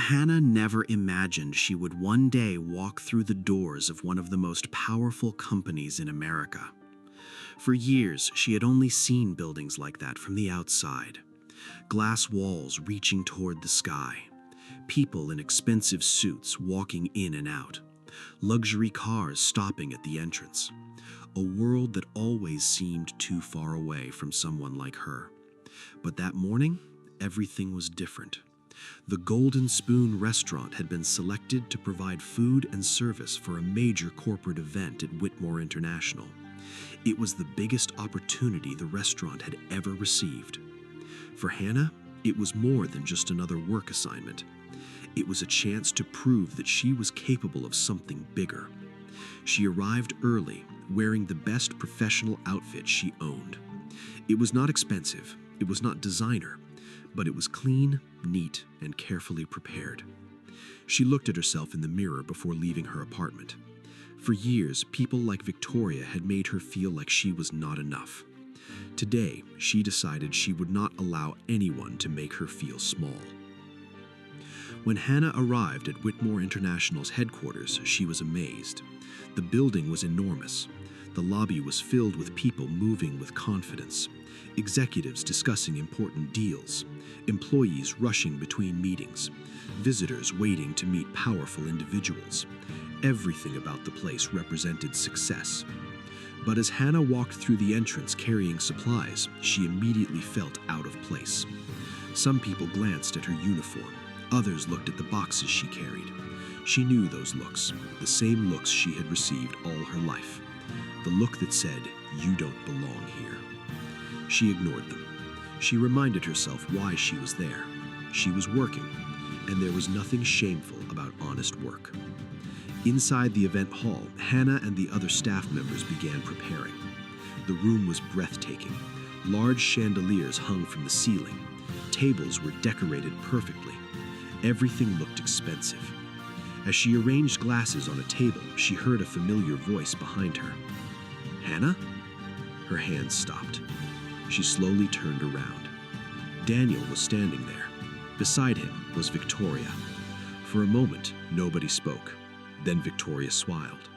Hannah never imagined she would one day walk through the doors of one of the most powerful companies in America. For years, she had only seen buildings like that from the outside. Glass walls reaching toward the sky. People in expensive suits walking in and out. Luxury cars stopping at the entrance. A world that always seemed too far away from someone like her. But that morning, everything was different. The Golden Spoon restaurant had been selected to provide food and service for a major corporate event at Whitmore International. It was the biggest opportunity the restaurant had ever received. For Hannah, it was more than just another work assignment. It was a chance to prove that she was capable of something bigger. She arrived early, wearing the best professional outfit she owned. It was not expensive, it was not designer, but it was clean, neat, and carefully prepared. She looked at herself in the mirror before leaving her apartment. For years, people like Victoria had made her feel like she was not enough. Today, she decided she would not allow anyone to make her feel small. When Hannah arrived at Whitmore International's headquarters, she was amazed. The building was enormous. The lobby was filled with people moving with confidence. Executives discussing important deals, employees rushing between meetings, visitors waiting to meet powerful individuals. Everything about the place represented success. But as Hannah walked through the entrance carrying supplies, she immediately felt out of place. Some people glanced at her uniform. Others looked at the boxes she carried. She knew those looks, the same looks she had received all her life. The look that said, "You don't belong here." She ignored them. She reminded herself why she was there. She was working, and there was nothing shameful about honest work. Inside the event hall, Hannah and the other staff members began preparing. The room was breathtaking. Large chandeliers hung from the ceiling. Tables were decorated perfectly. Everything looked expensive. As she arranged glasses on a table, she heard a familiar voice behind her. "Hannah?" Her hands stopped. She slowly turned around. Daniel was standing there. Beside him was Victoria. For a moment, nobody spoke. Then Victoria smiled.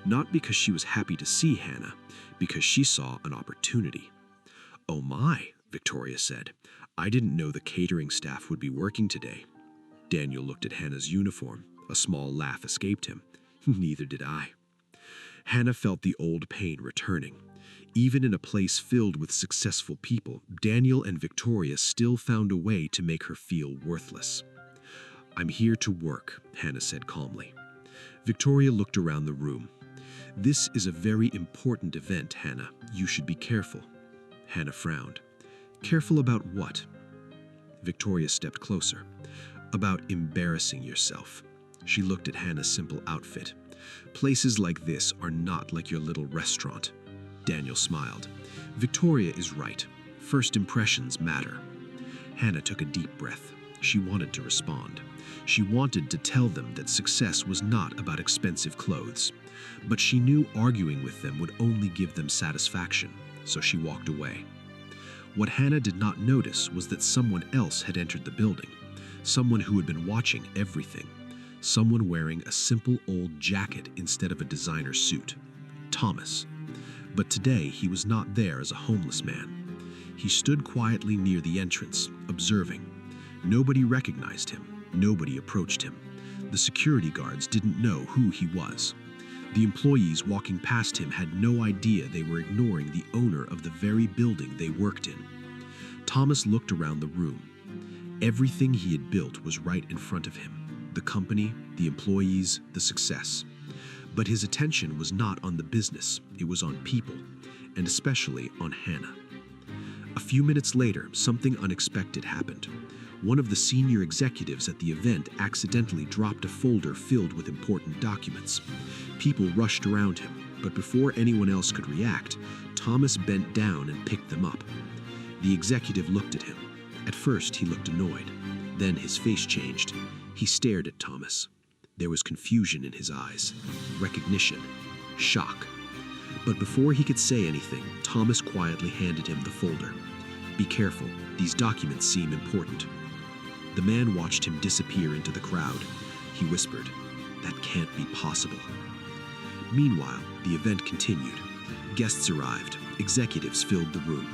Not because she was happy to see Hannah, because she saw an opportunity. "Oh my," Victoria said. "I didn't know the catering staff would be working today." Daniel looked at Hannah's uniform. A small laugh escaped him. "Neither did I." Hannah felt the old pain returning. Even in a place filled with successful people, Daniel and Victoria still found a way to make her feel worthless. "I'm here to work," Hannah said calmly. Victoria looked around the room. "This is a very important event, Hannah. You should be careful." Hannah frowned. "Careful about what?" Victoria stepped closer. "About embarrassing yourself." She looked at Hannah's simple outfit. "Places like this are not like your little restaurant." Daniel smiled. "Victoria is right. First impressions matter." Hannah took a deep breath. She wanted to respond. She wanted to tell them that success was not about expensive clothes. But she knew arguing with them would only give them satisfaction, so she walked away. What Hannah did not notice was that someone else had entered the building. Someone who had been watching everything. Someone wearing a simple old jacket instead of a designer suit. Thomas. But today he was not there as a homeless man. He stood quietly near the entrance, observing. Nobody recognized him. Nobody approached him. The security guards didn't know who he was. The employees walking past him had no idea they were ignoring the owner of the very building they worked in. Thomas looked around the room. Everything he had built was right in front of him. The company, the employees, the success. But his attention was not on the business, it was on people, and especially on Hannah. A few minutes later, something unexpected happened. One of the senior executives at the event accidentally dropped a folder filled with important documents. People rushed around him, but before anyone else could react, Thomas bent down and picked them up. The executive looked at him. At first, he looked annoyed. Then his face changed. He stared at Thomas. There was confusion in his eyes, recognition, shock. But before he could say anything, Thomas quietly handed him the folder. "Be careful, these documents seem important." The man watched him disappear into the crowd. He whispered, "That can't be possible." Meanwhile, the event continued. Guests arrived, executives filled the room.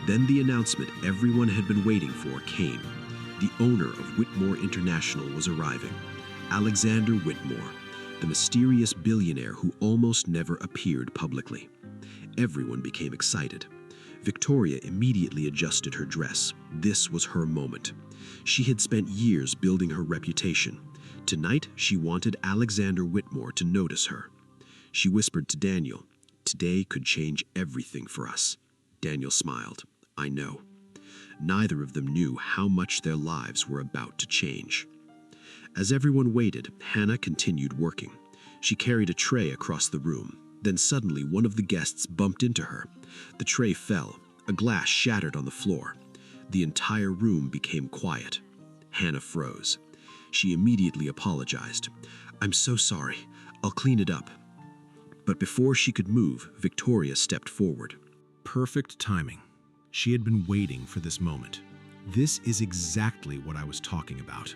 Then the announcement everyone had been waiting for came. The owner of Whitmore International was arriving. Alexander Whitmore, the mysterious billionaire who almost never appeared publicly. Everyone became excited. Victoria immediately adjusted her dress. This was her moment. She had spent years building her reputation. Tonight, she wanted Alexander Whitmore to notice her. She whispered to Daniel, "Today could change everything for us." Daniel smiled. "I know." Neither of them knew how much their lives were about to change. As everyone waited, Hannah continued working. She carried a tray across the room. Then suddenly one of the guests bumped into her. The tray fell. A glass shattered on the floor. The entire room became quiet. Hannah froze. She immediately apologized. "I'm so sorry. I'll clean it up." But before she could move, Victoria stepped forward. Perfect timing. She had been waiting for this moment. "This is exactly what I was talking about."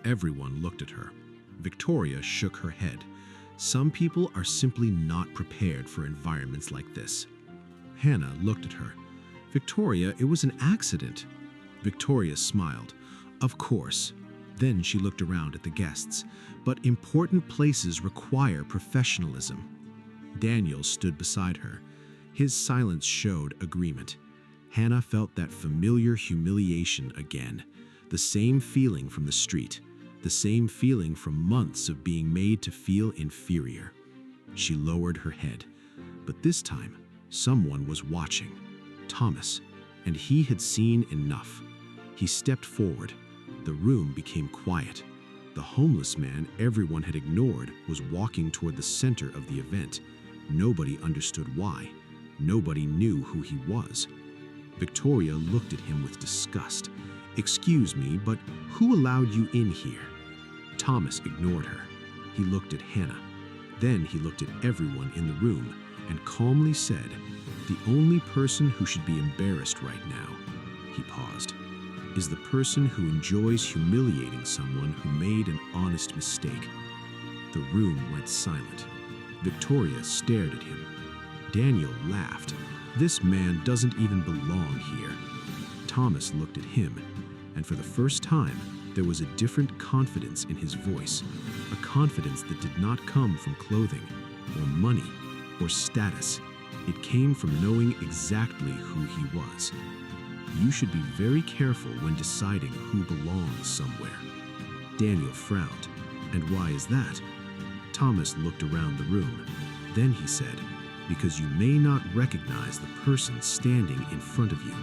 Everyone looked at her. Victoria shook her head. Some people are simply not prepared for environments like this. Hannah looked at her. "Victoria, it was an accident." Victoria smiled. "Of course." Then she looked around at the guests. "But important places require professionalism." Daniel stood beside her. His silence showed agreement. Hannah felt that familiar humiliation again. The same feeling from the street. The same feeling from months of being made to feel inferior. She lowered her head. But this time, someone was watching. Thomas. And he had seen enough. He stepped forward. The room became quiet. The homeless man everyone had ignored was walking toward the center of the event. Nobody understood why. Nobody knew who he was. Victoria looked at him with disgust. "Excuse me, but who allowed you in here?" Thomas ignored her. He looked at Hannah. Then he looked at everyone in the room and calmly said, "The only person who should be embarrassed right now," he paused, "is the person who enjoys humiliating someone who made an honest mistake." The room went silent. Victoria stared at him. Daniel laughed. "This man doesn't even belong here." Thomas looked at him, and for the first time, there was a different confidence in his voice, a confidence that did not come from clothing, or money, or status. It came from knowing exactly who he was. You should be very careful when deciding who belongs somewhere. Daniel frowned. "And why is that?" Thomas looked around the room. Then he said, "Because you may not recognize the person standing in front of you."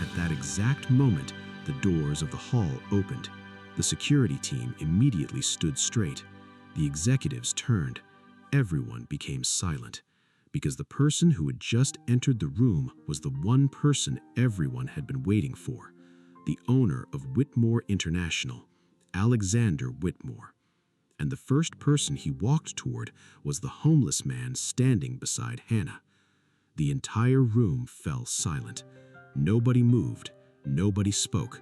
At that exact moment, the doors of the hall opened. The security team immediately stood straight. The executives turned. Everyone became silent, because the person who had just entered the room was the one person everyone had been waiting for, the owner of Whitmore International, Alexander Whitmore. And the first person he walked toward was the homeless man standing beside Hannah. The entire room fell silent. Nobody moved. Nobody spoke.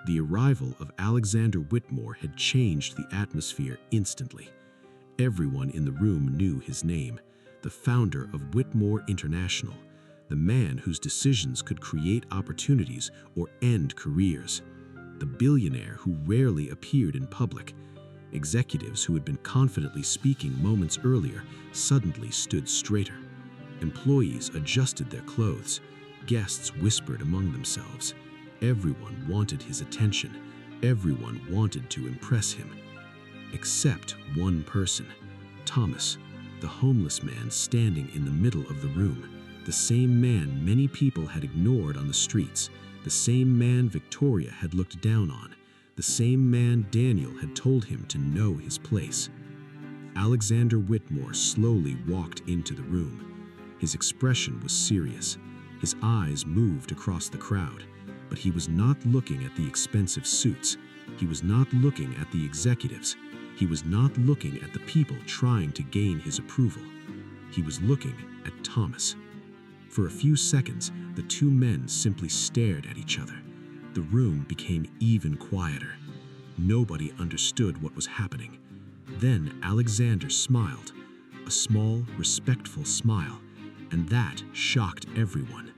The arrival of Alexander Whitmore had changed the atmosphere instantly. Everyone in the room knew his name, the founder of Whitmore International, the man whose decisions could create opportunities or end careers, the billionaire who rarely appeared in public. Executives who had been confidently speaking moments earlier suddenly stood straighter. Employees adjusted their clothes. Guests whispered among themselves. Everyone wanted his attention. Everyone wanted to impress him. Except one person, Thomas, the homeless man standing in the middle of the room, the same man many people had ignored on the streets, the same man Victoria had looked down on, the same man Daniel had told him to know his place. Alexander Whitmore slowly walked into the room. His expression was serious. His eyes moved across the crowd, but he was not looking at the expensive suits. He was not looking at the executives. He was not looking at the people trying to gain his approval. He was looking at Thomas. For a few seconds, the two men simply stared at each other. The room became even quieter. Nobody understood what was happening. Then Alexander smiled, a small, respectful smile, and that shocked everyone.